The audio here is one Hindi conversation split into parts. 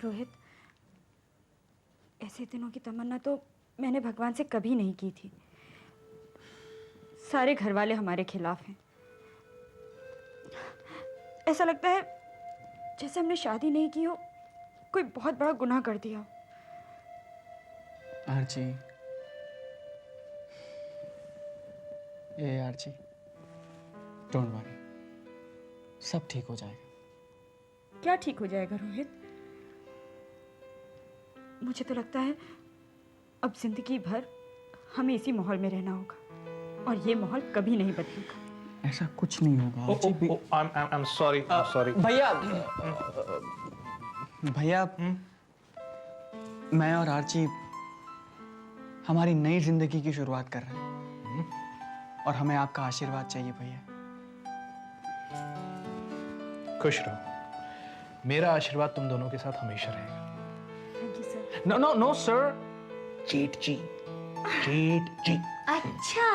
रोहित, ऐसे दिनों की तमन्ना तो मैंने भगवान से कभी नहीं की थी। सारे घर वाले हमारे खिलाफ हैं। ऐसा लगता है जैसे हमने शादी नहीं की हो, कोई बहुत बड़ा गुनाह कर दिया हो। आरची, आरची, डोंट वरी, सब ठीक हो जाएगा। क्या ठीक हो जाएगा रोहित? मुझे तो लगता है अब जिंदगी भर हमें इसी माहौल में रहना होगा और ये माहौल कभी नहीं बदलेगा। ऐसा कुछ नहीं होगा। I'm sorry. I'm sorry. भैया, भैया, मैं और आरची हमारी नई जिंदगी की शुरुआत कर रहे हैं और हमें आपका आशीर्वाद चाहिए भैया। खुश रहो। मेरा आशीर्वाद तुम दोनों के साथ हमेशा रहेगा। Thank you sir. No no no sir, चेट जी, चेट जी। अच्छा,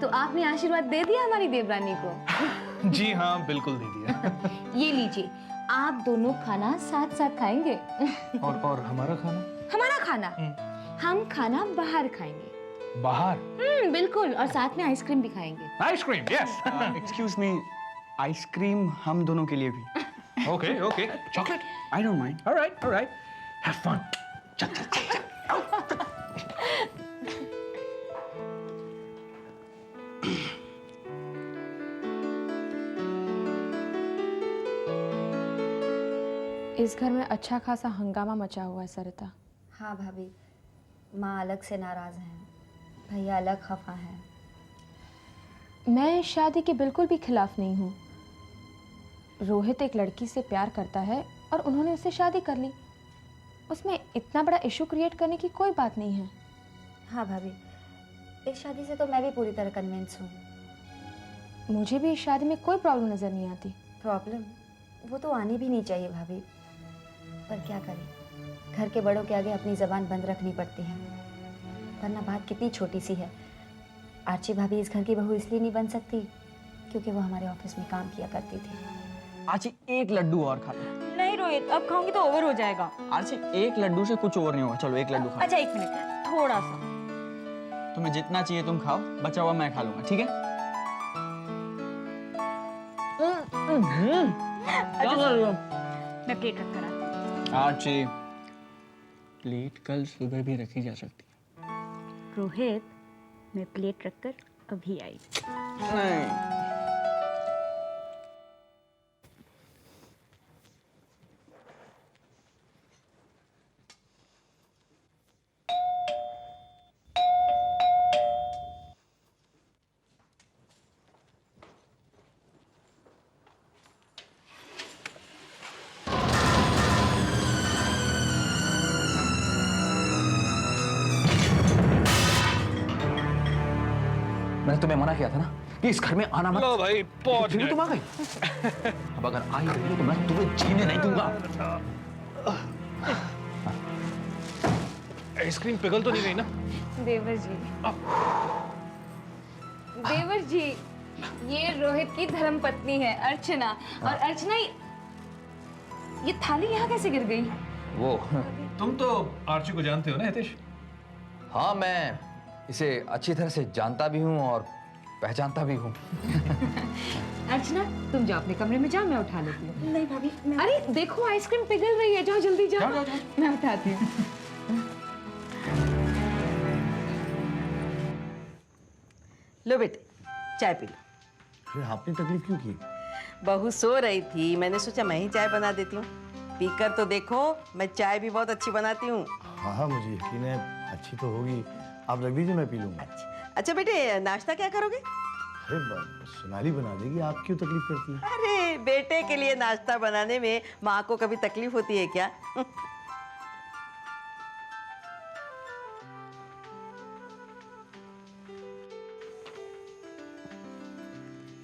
तो आपने आशीर्वाद दे दिया हमारी देवरानी को? जी हाँ, बिल्कुल दे दिया। ये लीजिए, आप दोनों खाना साथ साथ खाएंगे। और हमारा खाना? हमारा खाना हम खाना बाहर खाएंगे। बाहर? बिल्कुल, और साथ में आइसक्रीम भी खाएंगे। Ice cream, yes. Excuse me, ice cream हम दोनों के लिए भी। Okay okay, chocolate? I don't mind. Alright alright, have fun. चल चल चल चल। इस घर में अच्छा खासा हंगामा मचा हुआ है सरिता। हाँ भाभी, माँ अलग से नाराज हैं, भैया अलग खफा हैं। मैं इस शादी के बिल्कुल भी खिलाफ नहीं हूँ। रोहित एक लड़की से प्यार करता है और उन्होंने उससे शादी कर ली। उसमें इतना बड़ा इशू क्रिएट करने की कोई बात नहीं है। हाँ भाभी, इस शादी से तो मैं भी पूरी तरह कन्विंस हूँ। मुझे भी इस शादी में कोई प्रॉब्लम नज़र नहीं आती। प्रॉब्लम वो तो आनी भी नहीं चाहिए भाभी, पर क्या करें, घर के बड़ों के आगे अपनी ज़बान बंद रखनी पड़ती है, वरना बात कितनी छोटी सी है। आर्ची भाभी इस घर की बहू इसलिए नहीं बन सकती क्योंकि वो हमारे ऑफिस में काम किया करती थी। आरची, एक लड्डू और खा लो। नहीं रोहित, अब खाऊंगी तो ओवर हो जाएगा। आरची, एक लड्डू से कुछ ओवर नहीं होगा। चलो एक लड्डू खा। अच्छा एक मिनट, थोड़ा सा। तुम्हें जितना चाहिए तुम खाओ, बचा हुआ मैं खा लूंगा, ठीक है? क्या कर रही हो? मैं प्लेट रख कर आती हूँ। आरची, प्लेट कल सुबह भी रखी जा सकती रोहित, मैं प्लेट रखकर अभी आई। है। नहीं। मैंने तुम्हें मना किया था ना कि इस घर में आना मत। लो भाई, पहुंच फिर भी गए। तुम आ गई। अब अगर आई रही हो तो मैं तुम्हें जीने नहीं दूंगा। आइसक्रीम पिघल तो नहीं गई ना? देवर जी, देवर जी, ये रोहित की धर्मपत्नी है अर्चना। और अर्चना, ये थाली यहाँ कैसे गिर गई? वो तुम तो आर्ची को जानते हो ना हितेश? हाँ, मैं इसे अच्छी तरह से जानता भी हूँ और पहचानता भी हूँ। अर्चना, तुम जाओ अपने कमरे में, जाओ, मैं उठा लेती हूँ। नहीं भाभी, अरे देखो, आइसक्रीम पिघल रही है, जाओ जल्दी जाओ। मैं उठाती हूँ। लो बेटे, चाय पी लो। अरे आपने तकलीफ क्यों की? बहू सो रही थी, मैंने सोचा मैं ही चाय बना देती हूँ। पीकर तो देखो, मैं चाय भी बहुत अच्छी बनाती हूँ। हाँ हाँ, मुझे यकीन है अच्छी तो होगी। आप रख दीजिए, मैं पी लूंगा। अच्छा बेटे, नाश्ता क्या करोगे? अरे सोनाली बना देगी, आप क्यों तकलीफ करती हैं? अरे बेटे के लिए नाश्ता बनाने में माँ को कभी तकलीफ होती है क्या?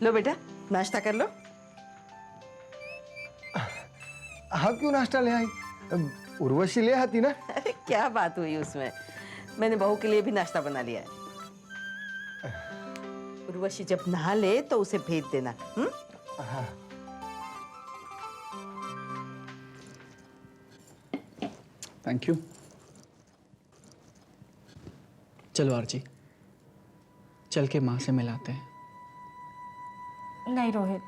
लो बेटा, नाश्ता कर लो। आप क्यों नाश्ता ले आई? उर्वशी ले आती ना। अरे क्या बात हुई उसमें, मैंने बहू के लिए भी नाश्ता बना लिया है। उर्वशी जब नहा ले तो उसे भेज देना। हाँ। Thank you. चलो आरची, चल के माँ से मिलाते हैं। नहीं रोहित,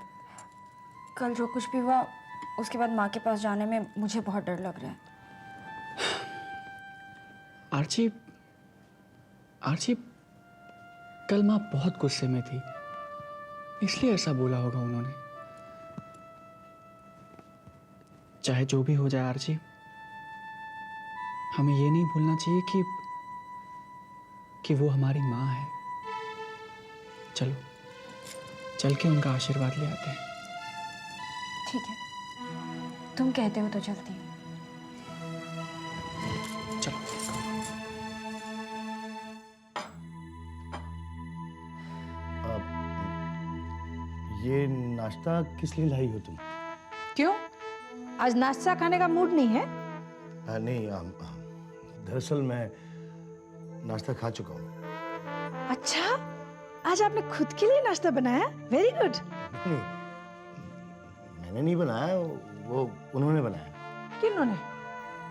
कल जो कुछ भी हुआ उसके बाद माँ के पास जाने में मुझे बहुत डर लग रहा है। आरची, आरची, कल माँ बहुत गुस्से में थी, इसलिए ऐसा बोला होगा उन्होंने। चाहे जो भी हो जाए आरची, हमें ये नहीं भूलना चाहिए कि वो हमारी माँ है। चलो, चल के उनका आशीर्वाद ले आते हैं। ठीक है, तुम कहते हो तो चलती हूँ। चलो। ये नाश्ता किस लिए लाई हो तुम? क्यों, आज नाश्ता खाने का मूड नहीं है? नहीं, दरअसल मैं नाश्ता खा चुका हूँ। अच्छा, आज आपने खुद के लिए नाश्ता बनाया? Very good. नहीं, मैंने नहीं बनाया, वो उन्होंने बनाया। किन्होंने?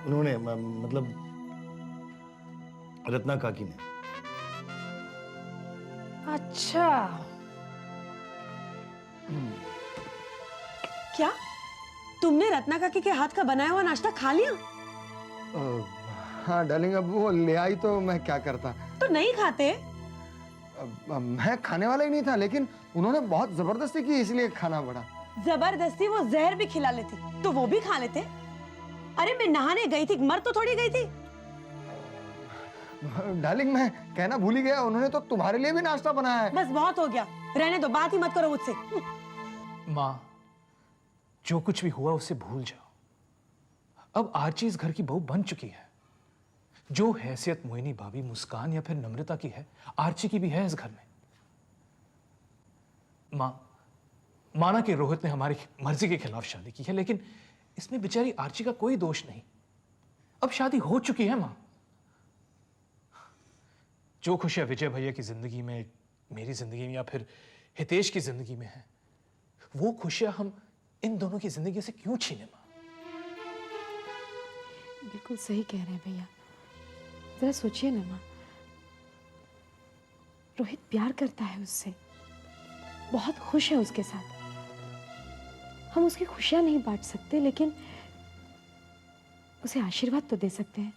उन्होंने मतलब रत्ना काकी ने। अच्छा, क्या तुमने रत्ना काकी के हाथ का बनाया हुआ नाश्ता खा लिया? हाँ डार्लिंग, अब वो ले आई तो मैं क्या करता। तो नहीं खाते? मैं खाने वाला ही नहीं था, लेकिन उन्होंने बहुत जबरदस्ती की, इसलिए खाना पड़ा। जबरदस्ती वो जहर भी खिला लेती तो वो भी खा लेते। अरे मैं नहाने गई थी, मर तो थोड़ी गई थी। डार्लिंग, मैं कहना भूल ही गया, उन्होंने तो तुम्हारे लिए भी नाश्ता बनाया है। बस बहुत हो गया, रहने दो, बात ही मत करो मुझसे। माँ, जो कुछ भी हुआ उसे भूल जाओ। अब आरची इस घर की बहू बन चुकी है। जो हैसियत मोहिनी भाभी, मुस्कान या फिर नम्रता की है, आरची की भी है इस घर में। माँ, माना कि रोहित ने हमारी मर्जी के खिलाफ शादी की है, लेकिन इसमें बेचारी आरची का कोई दोष नहीं। अब शादी हो चुकी है माँ। जो खुशियां विजय भैया की जिंदगी में, मेरी जिंदगी में या फिर हितेश की जिंदगी में है, वो खुशियां हम इन दोनों की जिंदगी से क्यों छीने माँ? बिल्कुल सही कह रहे हैं भैया, जरा सोचिए ना माँ। रोहित प्यार करता है उससे, बहुत खुश है उसके साथ। हम उसकी खुशियां नहीं बांट सकते, लेकिन उसे आशीर्वाद तो दे सकते हैं,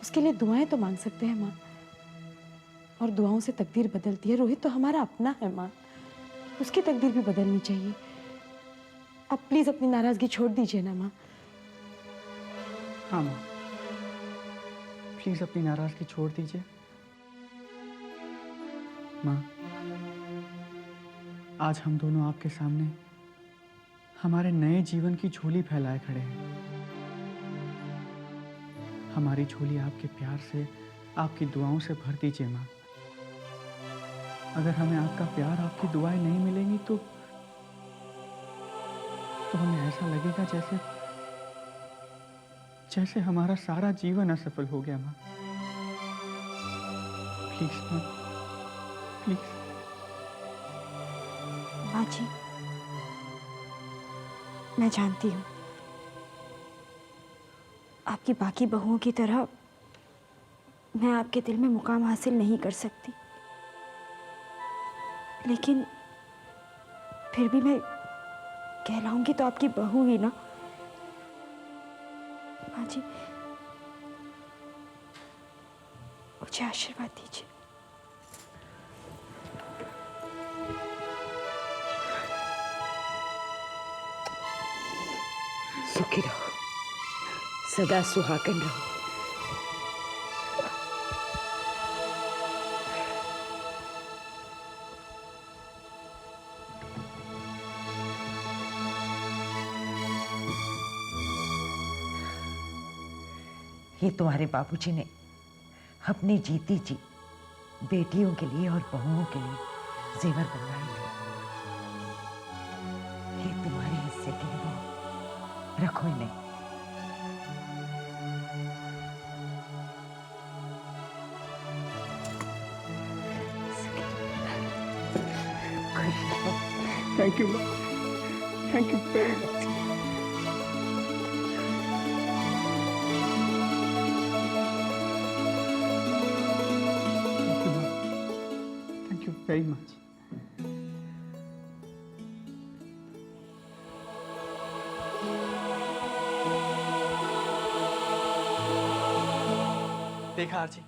उसके लिए दुआएं तो मांग सकते हैं माँ। और दुआओं से तकदीर बदलती है। रोहित तो हमारा अपना है माँ, उसकी तकदीर भी बदलनी चाहिए। आप प्लीज अपनी नाराजगी छोड़ दीजिए ना माँ। हाँ माँ, प्लीज अपनी नाराजगी छोड़ दीजिए। माँ, आज हम दोनों आपके सामने हमारे नए जीवन की झोली फैलाए खड़े हैं। हमारी झोली आपके प्यार से, आपकी दुआओं से भर दीजिए माँ। अगर हमें आपका प्यार, आपकी दुआएं नहीं मिलेंगी तो हमें ऐसा लगेगा जैसे हमारा सारा जीवन असफल हो गया माँ। प्लीज माँ, प्लीज। माँ जी, मैं जानती हूँ आपकी बाकी बहुओं की तरह मैं आपके दिल में मुकाम हासिल नहीं कर सकती, लेकिन फिर भी मैं कहलाऊंगी तो आपकी बहू ही ना। माँ जी, मुझे आशीर्वाद दीजिए। सुखी रहो, सदा सुहागन रहो। ये तुम्हारे बाबूजी ने अपनी जीती जी बेटियों के लिए और बहुओं के लिए जेवर बनवाए थे। ये तुम्हारे हिस्से के लिए, रखो इन्हें। Thank you, thank you very much. सही माँ जी। देखा आरची,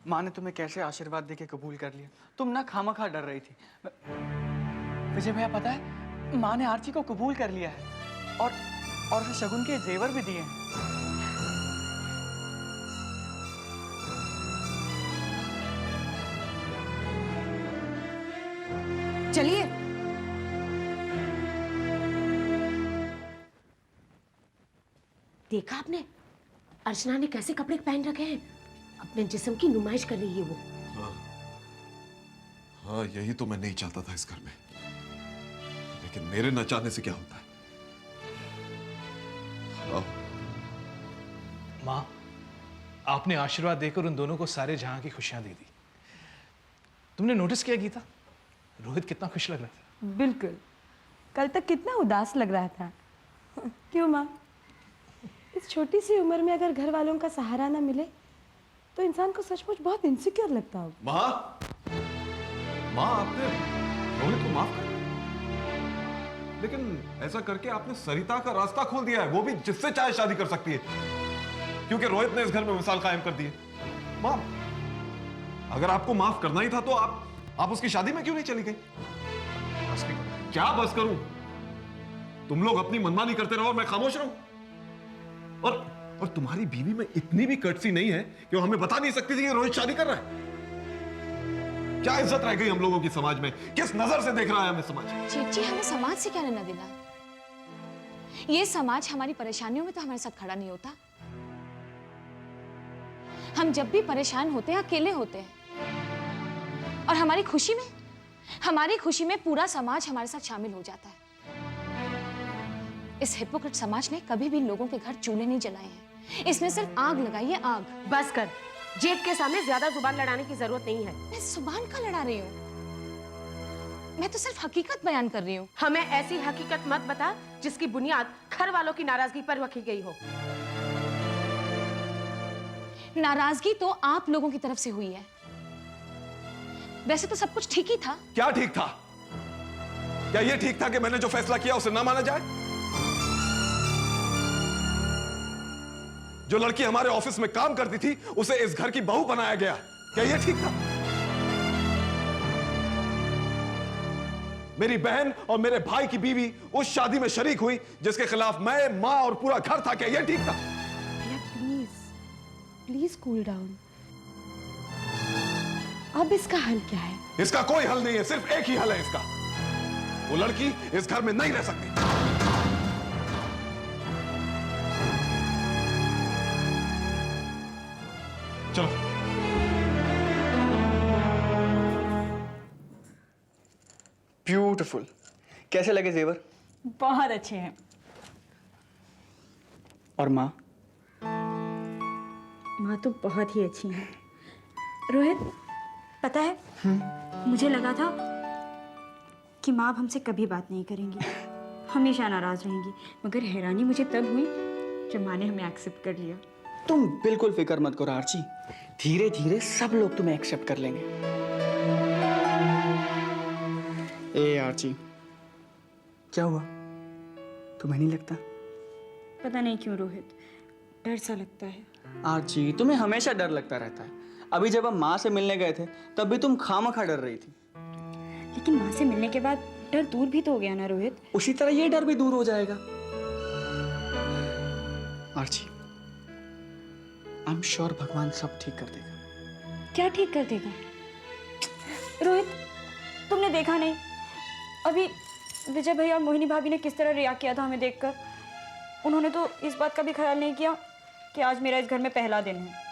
माँ ने तुम्हें कैसे आशीर्वाद देके कबूल कर लिया। तुम ना खामखा डर रही थी। विजय भैया पता है, माँ ने आरची को कबूल कर लिया है और उसे शगुन के जेवर भी दिए हैं। चलिए। देखा आपने, अर्चना ने कैसे कपड़े पहन रखे हैं। अपने जिस्म की नुमाइश कर रही है वो। हाँ, यही तो मैं नहीं चाहता था इस घर में, लेकिन मेरे न चाहने से क्या होता है। हाँ। माँ, आपने आशीर्वाद देकर उन दोनों को सारे जहां की खुशियां दे दी। तुमने नोटिस किया गीता, रोहित कितना खुश लग रहा था। बिल्कुल, कल तक कितना उदास लग रहा था। क्यों माँ, इस छोटी सी उम्र में अगर घर वालों का सहारा ना मिले तो इंसान को सचमुच बहुत इनसिक्योर लगता होगा। माँ, आपने रोहित को माफ कर दिया, लेकिन ऐसा करके आपने सरिता का रास्ता खोल दिया है, वो भी जिससे चाहे शादी कर सकती है, क्योंकि रोहित ने इस घर में मिसाल कायम कर दी है। माँ, अगर आपको माफ करना ही था तो आप उसकी शादी में क्यों नहीं चली गई? बस भी करो। क्या बस करूं? तुम लोग अपनी मनमानी करते रहो और मैं खामोश रहूं? और तुम्हारी बीवी में इतनी भी कर्टसी नहीं है कि वो हमें बता नहीं सकती थी कि रोहित शादी कर रहा है। क्या इज्जत रह गई हम लोगों की समाज में? किस नजर से देख रहा है हमें समाज? चेची, हमें समाज से क्या लेना देना? ये समाज हमारी परेशानियों में तो हमारे साथ खड़ा नहीं होता। हम जब भी परेशान होते हैं अकेले होते हैं, और हमारी खुशी में पूरा समाज हमारे साथ शामिल हो जाता है। इस हिपोक्रेट समाज ने कभी भी लोगों के घर चूल्हे नहीं जलाए हैं, इसने सिर्फ आग लगाई है, आग। बस कर, जेठ के सामने ज्यादा जुबान लड़ाने की जरूरत नहीं है। मैं जुबान का लड़ा रही हूँ, मैं तो सिर्फ हकीकत बयान कर रही हूँ। हमें ऐसी हकीकत मत बता जिसकी बुनियाद घर वालों की नाराजगी पर रखी गई हो। नाराजगी तो आप लोगों की तरफ से हुई है। वैसे तो सब कुछ ठीक ही था। क्या ठीक था? क्या यह ठीक था कि मैंने जो फैसला किया उसे ना माना जाए? जो लड़की हमारे ऑफिस में काम करती थी उसे इस घर की बहू बनाया गया, क्या यह ठीक था? मेरी बहन और मेरे भाई की बीवी उस शादी में शरीक हुई जिसके खिलाफ मैं, मां और पूरा घर था, क्या यह ठीक था? Please cool down. अब इसका हल क्या है? इसका कोई हल नहीं है, सिर्फ एक ही हल है इसका। वो लड़की इस घर में नहीं रह सकती। चलो। ब्यूटीफुल। कैसे लगे जेवर? बहुत अच्छे हैं। और माँ? माँ तो बहुत ही अच्छी हैं। रोहित, पता है, मुझे लगा था कि माँ अब हमसे कभी बात नहीं करेंगी, हमेशा नाराज रहेंगी, मगर हैरानी मुझे तब हुई जब माँ ने हमें एक्सेप्ट कर लिया। तुम बिल्कुल फिक्र मत करो आरची, धीरे धीरे सब लोग तुम्हें एक्सेप्ट कर लेंगे। ए आरची, क्या हुआ? तुम्हें नहीं लगता? पता नहीं क्यों रोहित, डर सा लगता है। आरची, तुम्हें हमेशा डर लगता रहता है। अभी जब हम माँ से मिलने गए थे तब भी तुम खामखा डर रही थी। लेकिन माँ से मिलने के बाद डर दूर भी तो हो गया ना रोहित। उसी तरह ये डर भी दूर हो जाएगा। आरची, आई एम श्योर भगवान सब ठीक कर देगा। क्या ठीक कर देगा? रोहित, तुमने देखा नहीं अभी विजय भैया और मोहिनी भाभी ने किस तरह रिएक्ट किया था हमें देखकर। उन्होंने तो इस बात का भी ख्याल नहीं किया कि आज मेरा इस घर में पहला दिन है।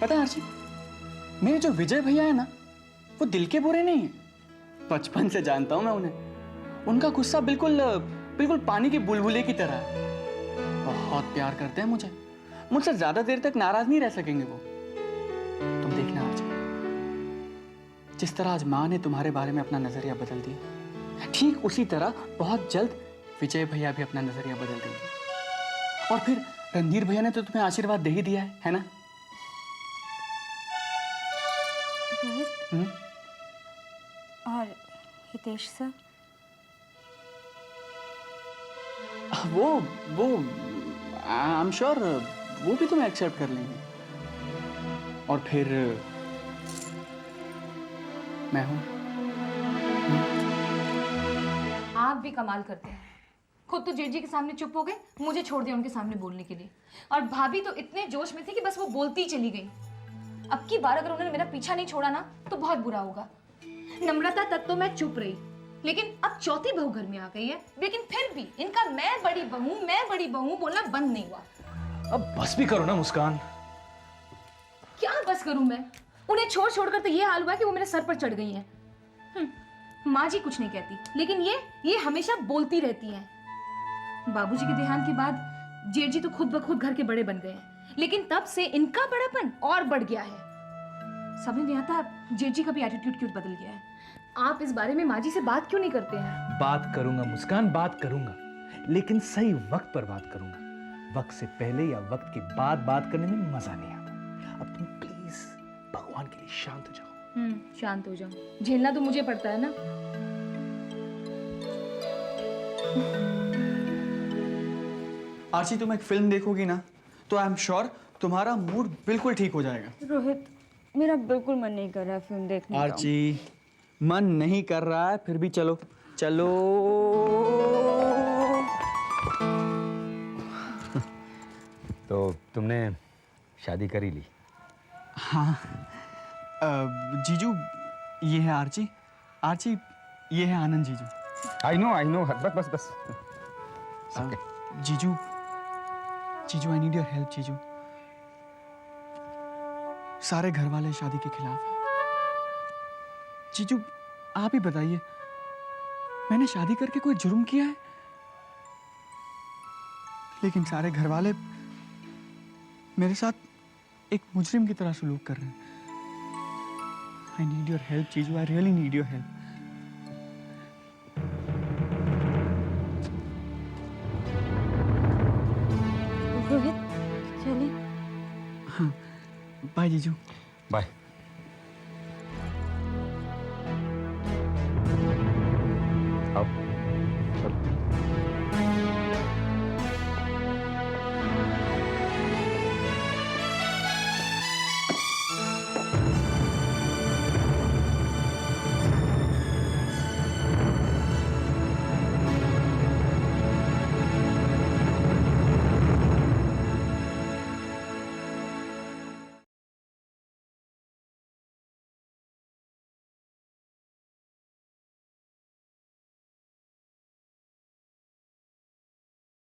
पता है आरची, मेरे जो विजय भैया है ना, वो दिल के बुरे नहीं है। बचपन से जानता हूं मैं उन्हें। उनका गुस्सा बिल्कुल पानी की बुलबुले की तरह है। बहुत प्यार करते हैं मुझे, मुझसे ज्यादा देर तक नाराज नहीं रह सकेंगे वो। तुम देखना आरची, जिस तरह आज माँ ने तुम्हारे बारे में अपना नजरिया बदल दिया, ठीक उसी तरह बहुत जल्द विजय भैया भी अपना नजरिया बदल देंगे। और फिर रणधीर भैया ने तो तुम्हें आशीर्वाद दे ही दिया है ना? रितेश सर? वो आई एम श्योर वो भी तुम्हें एक्सेप्ट कर लेंगे। और फिर मैं हूं। आप भी कमाल करते हैं। खुद तो जेठ जी के सामने चुप हो गए, मुझे छोड़ दिया उनके सामने बोलने के लिए। और भाभी तो इतने जोश में थी कि बस वो बोलती ही चली गई। अब की बार अगर उन्होंने मेरा पीछा नहीं छोड़ा ना तो बहुत बुरा होगा। नम्रता तक तो मैं चुप रही, लेकिन अब चौथी बहू घर में आ गई है, लेकिन फिर भी इनका मैं बड़ी बहू बोलना बंद नहीं हुआ। अब बस भी करो ना मुस्कान। क्या बस करूं मैं? उन्हें छोड़ छोड़कर तो ये हाल हुआ कि वो मेरे सर पर चढ़ गई हैं। माँ जी कुछ नहीं कहती, लेकिन ये हमेशा बोलती रहती हैं। बाबूजी के देहांत के बाद जेठ जी तो खुद ब खुद घर के बड़े बन गए हैं, लेकिन तब से इनका बड़ापन और बढ़ गया है। समझ नहीं आता जेठ जी का भी एटीट्यूड क्यों बदल गया है। आप इस बारे में माँ जी से बात क्यों नहीं करते हैं? बात करूंगा मुस्कान, बात करूंगा, लेकिन सही वक्त पर बात करूंगा। वक्त से पहले या वक्त के बाद बात करने में मजा नहीं आता। अब तुम प्लीज भगवान के लिए शांत हो जाओ। शांत हो जाओ, झेलना तो मुझे पड़ता है ना। आरची, तुम एक फिल्म देखोगी ना तो आई एम श्योर तुम्हारा मूड बिल्कुल ठीक हो जाएगा। रोहित, मेरा बिल्कुल मन नहीं कर रहा है फिल्म देखने का। आरची, मन नहीं कर रहा है फिर भी चलो चलो। तो तुमने शादी कर ही ली? हाँ जीजू, ये है आरची। आरची, ये है आनंद जीजू। आई नो बस जीजू आई नीड योर हेल्प जीजू। सारे घर वाले शादी के खिलाफ हैं। जीजू आप ही बताइए, मैंने शादी करके कोई जुर्म किया है? लेकिन सारे घर वाले मेरे साथ एक मुजरिम की तरह सलूक कर रहे हैं। आई नीड योर हेल्प जीजू, I really need your help. Rohit, चले? हाँ, बाय जीजू। बाय।